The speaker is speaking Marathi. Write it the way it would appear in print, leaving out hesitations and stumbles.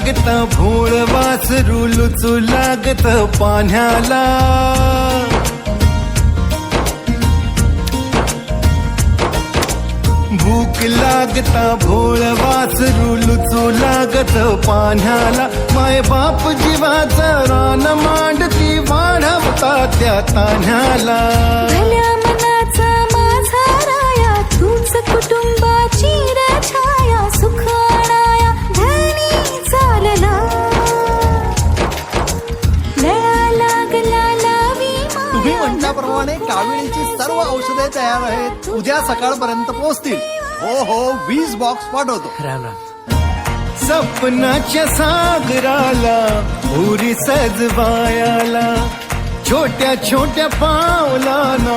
लागत भोळ वासरू लुचू लागत पाण्याला. भूक लागता भोळ वासरू लुचू लागत पाण्याला. माय बाप जीवाचा रान मांडती वाढवता त्या तान्ह्याला. भल्या मनाचा माझा राया तूच कुटुंबाची छाया. सुख आणाया धनी चालला लळा लागला लावी माया. तुम्ही म्हटल्याप्रमाणे काविळीची सर्व औषधे तयार आहेत. उद्या सकाळपर्यंत पोहोचतील. हो 20 बॉक्स पाठवतो. राम राम. सपनाच्या सागराला पुरी सजवायाला छोट्या छोट्या पावलाना